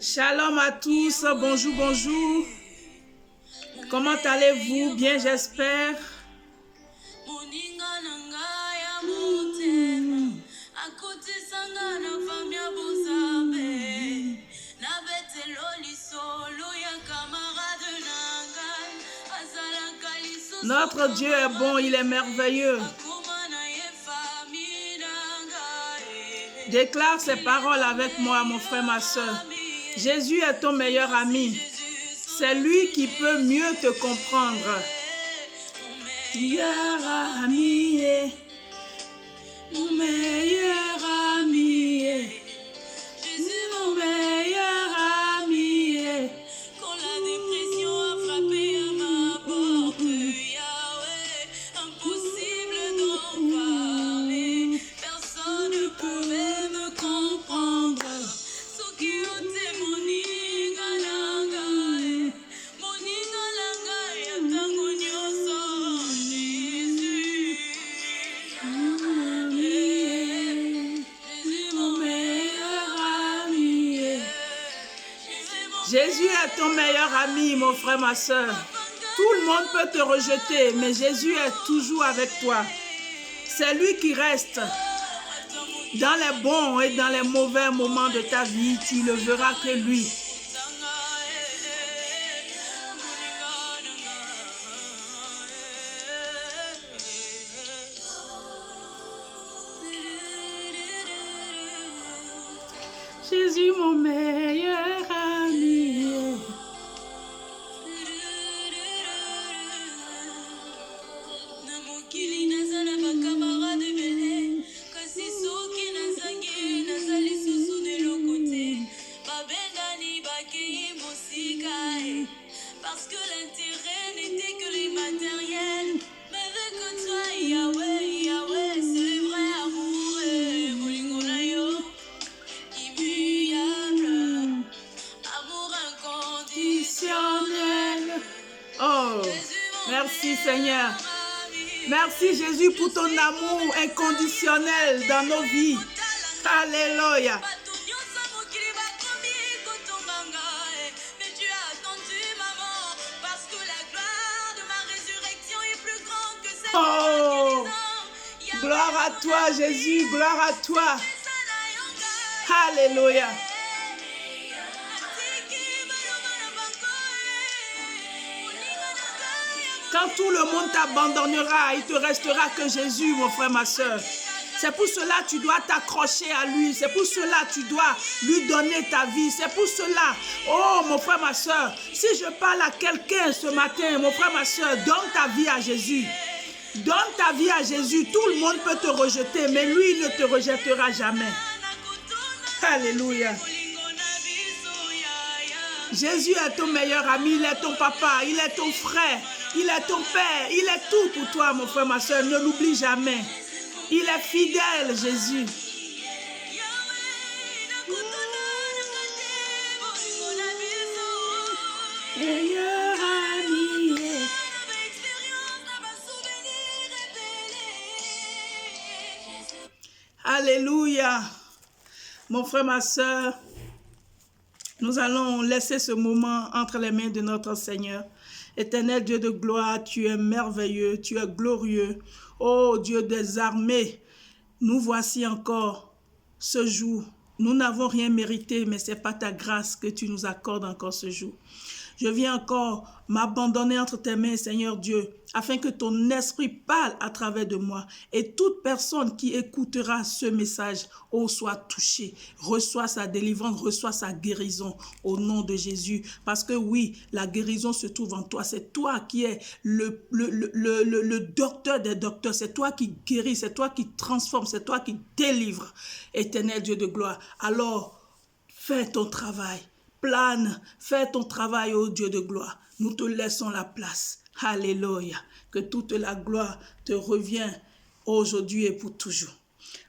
Shalom à tous, bonjour, bonjour. Comment allez-vous? Bien, j'espère. Notre Dieu est bon, il est merveilleux. Déclare ces paroles avec moi, mon frère, ma soeur. Jésus est ton meilleur ami. C'est lui qui peut mieux te comprendre. Meilleur ami, mon meilleur ami, Jésus mon meilleur ami. Quand la dépression a frappé à ma porte, Yahweh, impossible d'en parler. Personne ne pouvait me comprendre. Ce qui ôtait mon ingalanga, yatango nyonso, Jésus. Jésus mon meilleur ami. Jésus est ton meilleur ami, mon frère, ma soeur. Tout le monde peut te rejeter, mais Jésus est toujours avec toi. C'est lui qui reste. Dans les bons et dans les mauvais moments de ta vie, tu ne verras que lui. Jésus, mon meilleur ami. Namokili nazala bakamarade ebele kasi soki nazangi nazali susu de lokote babengani bakei mosika parce que l'intérêt n'était que les matériels mais avec toi Yahweh Yahweh c'est le vrai amour bolingo na yo immuable amour inconditionnel. Oh, merci Seigneur. Merci Jésus pour ton amour inconditionnel dans nos vies. Alléluia. Mais tu as attendu maman parce que la gloire de ma résurrection est plus grande que celle Oh, gloire à toi Jésus, gloire à toi. Alléluia. Quand tout le monde t'abandonnera, il te restera que Jésus, mon frère, ma soeur. C'est pour cela que tu dois t'accrocher à lui. C'est pour cela que tu dois lui donner ta vie. C'est pour cela, oh mon frère, ma soeur, si je parle à quelqu'un ce matin, mon frère, ma soeur, donne ta vie à Jésus. Donne ta vie à Jésus. Tout le monde peut te rejeter, mais lui, il ne te rejettera jamais. Alléluia. Jésus est ton meilleur ami, il est ton papa, il est ton frère, il est ton père, il est tout pour toi, mon frère, ma soeur. Ne l'oublie jamais. Il est fidèle, Jésus. Meilleur ami. Alléluia. Mon frère, ma soeur, nous allons laisser ce moment entre les mains de notre Seigneur. Éternel Dieu de gloire, tu es merveilleux, tu es glorieux. Oh Dieu des armées, nous voici encore ce jour. Nous n'avons rien mérité, mais c'est pas ta grâce que tu nous accordes encore ce jour. Je viens encore m'abandonner entre tes mains, Seigneur Dieu, afin que ton esprit parle à travers de moi. Et toute personne qui écoutera ce message, oh, soit touchée, reçoit sa délivrance, reçoit sa guérison au nom de Jésus. Parce que oui, la guérison se trouve en toi. C'est toi qui es le docteur des docteurs. C'est toi qui guéris, c'est toi qui transforme, c'est toi qui délivre. Éternel Dieu de gloire. Alors, fais ton travail. Plane, fais ton travail, ô Dieu de gloire. Nous te laissons la place. Alléluia. Que toute la gloire te revient aujourd'hui et pour toujours.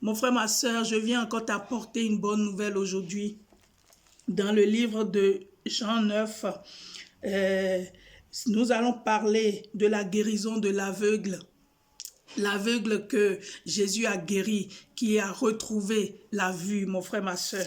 Mon frère, ma soeur, je viens encore t'apporter une bonne nouvelle aujourd'hui. Dans le livre de Jean 9, nous allons parler de la guérison de l'aveugle. L'aveugle que Jésus a guéri, qui a retrouvé la vue, mon frère, ma soeur.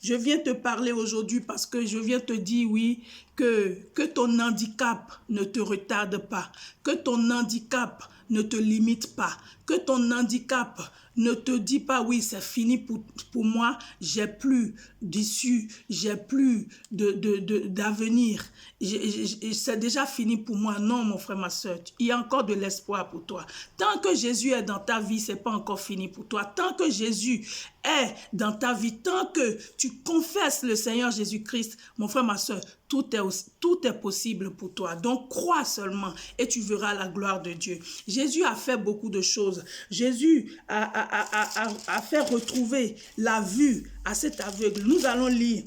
je viens te parler aujourd'hui parce que je viens te dire, oui, que ton handicap ne te retarde pas, que ton handicap ne te limite pas, que ton handicap ne te dit pas, oui, c'est fini pour moi, j'ai plus d'issue, j'ai plus d'avenir, c'est déjà fini pour moi. Non, mon frère, ma soeur, il y a encore de l'espoir pour toi. Tant que Jésus est dans ta vie, c'est pas encore fini pour toi. Tant que Jésus est dans ta vie, tant que tu confesses le Seigneur Jésus-Christ, mon frère, ma soeur, tout est possible pour toi. Donc, crois seulement et tu verras la gloire de Dieu. Jésus a fait beaucoup de choses. Jésus a fait retrouver la vue à cet aveugle. Nous allons lire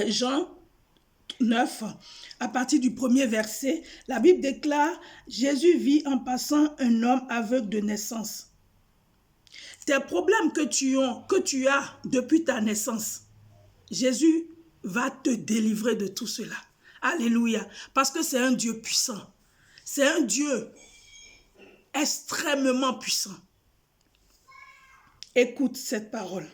Jean 9, à partir du premier verset. La Bible déclare, Jésus vit en passant un homme aveugle de naissance. Tes problèmes que tu as depuis ta naissance, Jésus va te délivrer de tout cela. Alléluia. Parce que c'est un Dieu puissant. C'est un Dieu extrêmement puissant. Écoute cette parole.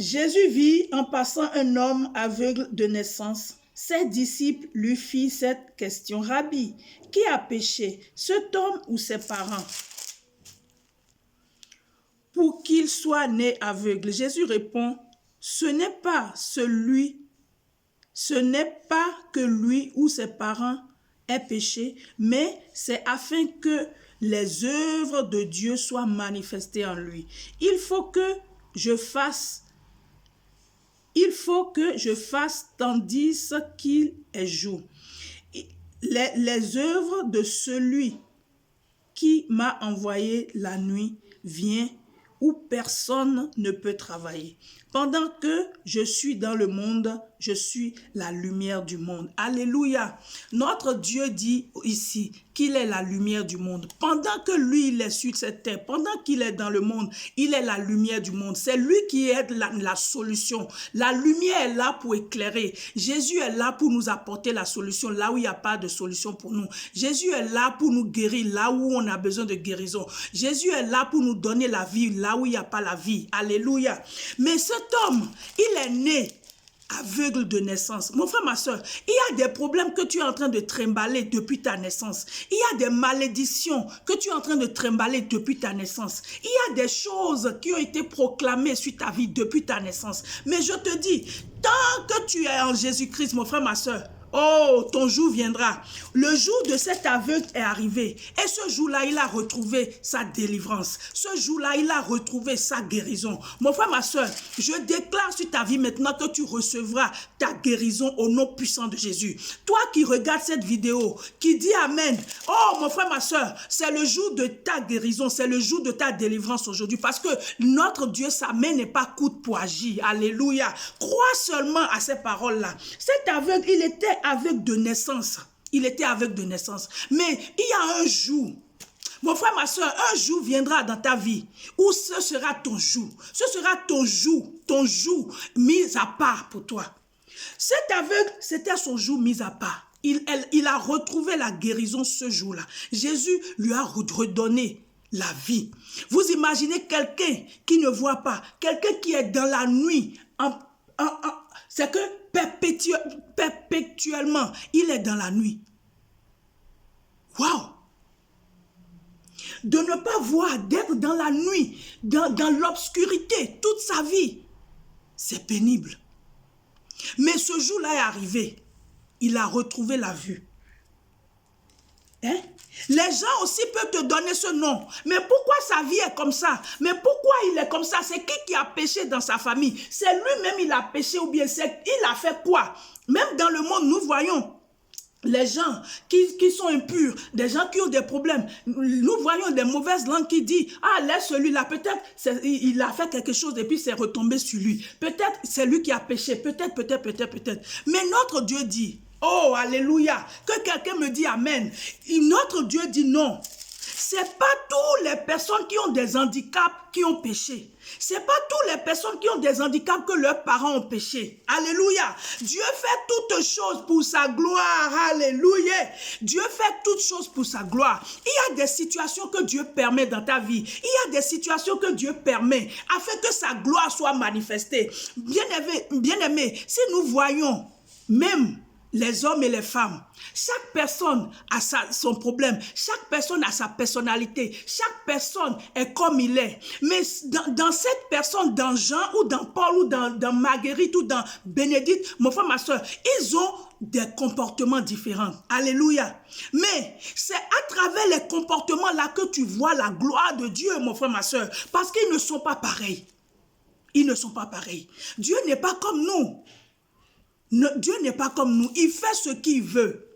Jésus vit en passant un homme aveugle de naissance. Ses disciples lui firent cette question. Rabbi, qui a péché, cet homme ou ses parents, pour qu'il soit né aveugle? Jésus répond, ce n'est pas que lui ou ses parents aient péché, mais c'est afin que les œuvres de Dieu soient manifestées en lui. Il faut que je fasse tandis qu'il est jour. Les œuvres de celui qui m'a envoyé la nuit vient où personne ne peut travailler. Pendant que je suis dans le monde, je suis la lumière du monde. Alléluia. Notre Dieu dit ici qu'il est la lumière du monde. Pendant que lui, il est sur cette terre, pendant qu'il est dans le monde, il est la lumière du monde. C'est lui qui est la solution. La lumière est là pour éclairer. Jésus est là pour nous apporter la solution là où il n'y a pas de solution pour nous. Jésus est là pour nous guérir là où on a besoin de guérison. Jésus est là pour nous donner la vie là où il n'y a pas la vie. Alléluia. Mais cet homme, il est né aveugle de naissance. Mon frère, ma soeur, il y a des problèmes que tu es en train de trimballer depuis ta naissance. Il y a des malédictions que tu es en train de trimballer depuis ta naissance. Il y a des choses qui ont été proclamées sur ta vie depuis ta naissance. Mais je te dis, tant que tu es en Jésus-Christ, mon frère, ma soeur, oh, ton jour viendra. Le jour de cet aveugle est arrivé. Et ce jour-là, il a retrouvé sa délivrance. Ce jour-là, il a retrouvé sa guérison. Mon frère, ma soeur, je déclare sur ta vie maintenant que tu recevras ta guérison au nom puissant de Jésus. Toi qui regardes cette vidéo, qui dit Amen. Oh, mon frère, ma soeur, c'est le jour de ta guérison. C'est le jour de ta délivrance aujourd'hui. Parce que notre Dieu, sa main n'est pas courte pour agir. Alléluia. Crois seulement à ces paroles-là. Cet aveugle, il était aveugle de naissance. Il était aveugle de naissance. Mais il y a un jour, mon frère, ma soeur, un jour viendra dans ta vie où ce sera ton jour. Ce sera ton jour mis à part pour toi. Cet aveugle, c'était son jour mis à part. Il a retrouvé la guérison ce jour-là. Jésus lui a redonné la vie. Vous imaginez quelqu'un qui ne voit pas, quelqu'un qui est dans la nuit, c'est que perpétuellement, il est dans la nuit. Waouh! De ne pas voir, d'être dans la nuit, dans l'obscurité, toute sa vie, c'est pénible. Mais ce jour-là est arrivé. Il a retrouvé la vue. Hein? Les gens aussi peuvent te donner ce nom. Mais pourquoi sa vie est comme ça? Mais pourquoi il est comme ça? C'est qui a péché dans sa famille? C'est lui-même il a péché ou bien il a fait quoi? Même dans le monde, nous voyons les gens qui sont impurs, des gens qui ont des problèmes. Nous voyons des mauvaises langues qui disent, ah, laisse celui-là, peut-être il a fait quelque chose et puis c'est retombé sur lui. Peut-être c'est lui qui a péché, peut-être. Mais notre Dieu dit, oh, alléluia, que quelqu'un me dit amen. Notre Dieu dit non. C'est pas toutes les personnes qui ont des handicaps qui ont péché. C'est pas toutes les personnes qui ont des handicaps que leurs parents ont péché. Alléluia. Dieu fait toutes choses pour sa gloire. Alléluia. Dieu fait toutes choses pour sa gloire. Il y a des situations que Dieu permet dans ta vie. Il y a des situations que Dieu permet afin que sa gloire soit manifestée. Bien-aimés, si nous voyons même les hommes et les femmes, chaque personne a son problème, chaque personne a sa personnalité, chaque personne est comme il est. Mais dans cette personne, dans Jean ou dans Paul ou dans Marguerite ou dans Bénédicte, mon frère, ma soeur, ils ont des comportements différents. Alléluia. Mais c'est à travers les comportements là que tu vois la gloire de Dieu, mon frère, ma soeur, parce qu'ils ne sont pas pareils. Ils ne sont pas pareils. Dieu n'est pas comme nous. Dieu n'est pas comme nous, il fait ce qu'il veut.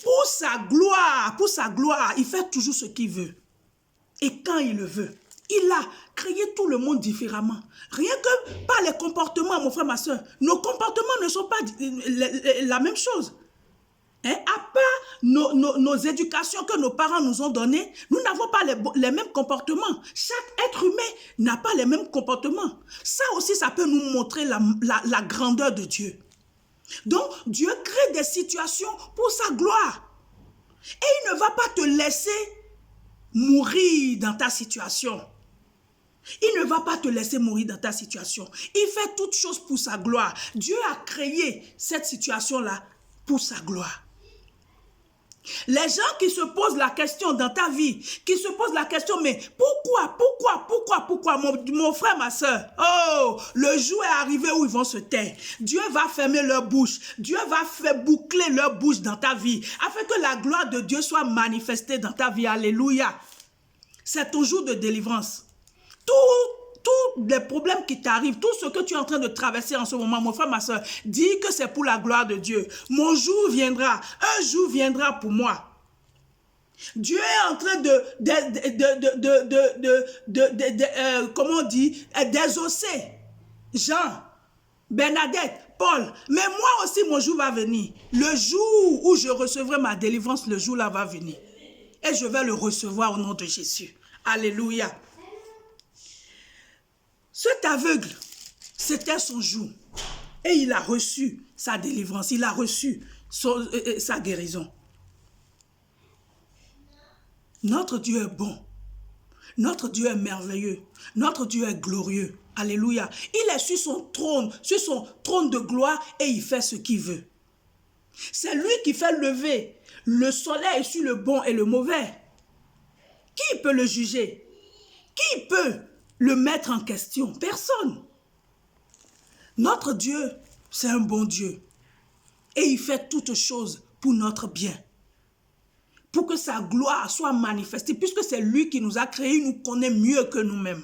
Pour sa gloire, il fait toujours ce qu'il veut. Et quand il le veut, il a créé tout le monde différemment. Rien que par les comportements, mon frère, ma soeur, nos comportements ne sont pas la même chose. À part nos éducations que nos parents nous ont données, nous n'avons pas les mêmes comportements. Chaque être humain n'a pas les mêmes comportements. Ça aussi, ça peut nous montrer la grandeur de Dieu. Donc, Dieu crée des situations pour sa gloire. Et il ne va pas te laisser mourir dans ta situation. Il ne va pas te laisser mourir dans ta situation. Il fait toutes choses pour sa gloire. Dieu a créé cette situation-là pour sa gloire. Les gens qui se posent la question dans ta vie, qui se posent la question, mais pourquoi, mon frère, ma soeur, oh, le jour est arrivé où ils vont se taire. Dieu va fermer leur bouche. Dieu va faire boucler leur bouche dans ta vie, afin que la gloire de Dieu soit manifestée dans ta vie. Alléluia. C'est ton jour de délivrance. Tous les problèmes qui t'arrivent, tout ce que tu es en train de traverser en ce moment, mon frère, ma soeur, dis que c'est pour la gloire de Dieu. Mon jour viendra, un jour viendra pour moi. Dieu est en train comment on dit, d'exaucer Jean, Bernadette, Paul. Mais moi aussi, mon jour va venir. Le jour où je recevrai ma délivrance, le jour là va venir. Et je vais le recevoir au nom de Jésus. Alléluia. Cet aveugle, c'était son jour. Et il a reçu sa délivrance. Il a reçu sa guérison. Notre Dieu est bon. Notre Dieu est merveilleux. Notre Dieu est glorieux. Alléluia. Il est sur son trône de gloire et il fait ce qu'il veut. C'est lui qui fait lever le soleil sur le bon et le mauvais. Qui peut le juger? Qui peut le mettre en question? Personne. Notre Dieu, c'est un bon Dieu. Et il fait toutes choses pour notre bien. Pour que sa gloire soit manifestée. Puisque c'est lui qui nous a créés, il nous connaît mieux que nous-mêmes.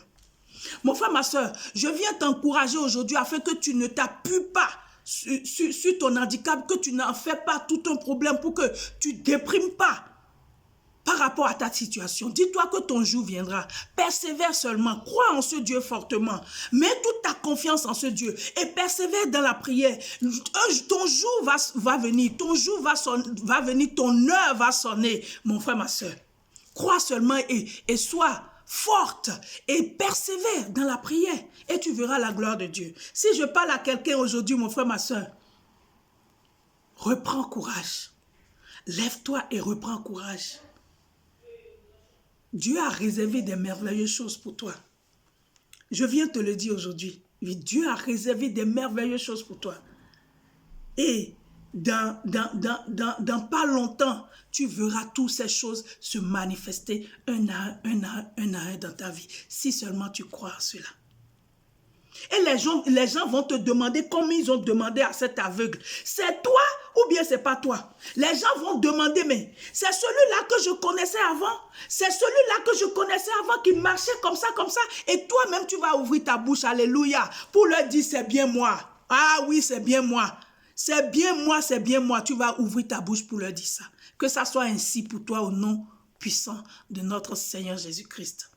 Mon frère, ma soeur, je viens t'encourager aujourd'hui afin que tu ne t'appuies pas sur ton handicap, que tu n'en fais pas tout un problème, pour que tu ne déprimes pas par rapport à ta situation. Dis-toi que ton jour viendra. Persévère seulement. Crois en ce Dieu fortement. Mets toute ta confiance en ce Dieu et persévère dans la prière. Ton jour va venir. Ton jour va venir. Ton heure va sonner, mon frère, ma soeur. Crois seulement et sois forte et persévère dans la prière et tu verras la gloire de Dieu. Si je parle à quelqu'un aujourd'hui, mon frère, ma soeur, reprends courage. Lève-toi et reprends courage. Dieu a réservé des merveilleuses choses pour toi. Je viens te le dire aujourd'hui. Dieu a réservé des merveilleuses choses pour toi. Et dans pas longtemps, tu verras toutes ces choses se manifester un à un dans ta vie. Si seulement tu crois à cela. Et les gens vont te demander comme ils ont demandé à cet aveugle. C'est toi ou bien c'est pas toi? Les gens vont demander, mais c'est celui-là que je connaissais avant. C'est celui-là que je connaissais avant qui marchait comme ça. Et toi-même, tu vas ouvrir ta bouche, alléluia, pour leur dire, c'est bien moi. Ah oui, c'est bien moi. C'est bien moi. Tu vas ouvrir ta bouche pour leur dire ça. Que ça soit ainsi pour toi au nom puissant de notre Seigneur Jésus-Christ.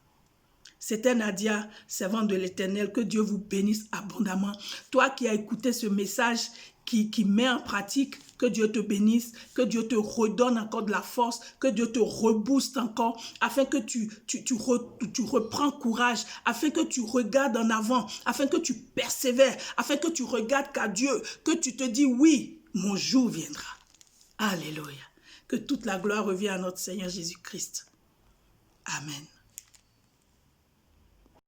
C'était Nadia, servante de l'Éternel. Que Dieu vous bénisse abondamment. Toi qui as écouté ce message, qui met en pratique Que Dieu te bénisse, que Dieu te redonne encore de la force, que Dieu te rebooste encore, afin que tu reprends courage, afin que tu regardes en avant, afin que tu persévères, afin que tu regardes qu'à Dieu, que tu te dis oui, mon jour viendra. Alléluia. Que toute la gloire revienne à notre Seigneur Jésus-Christ. Amen.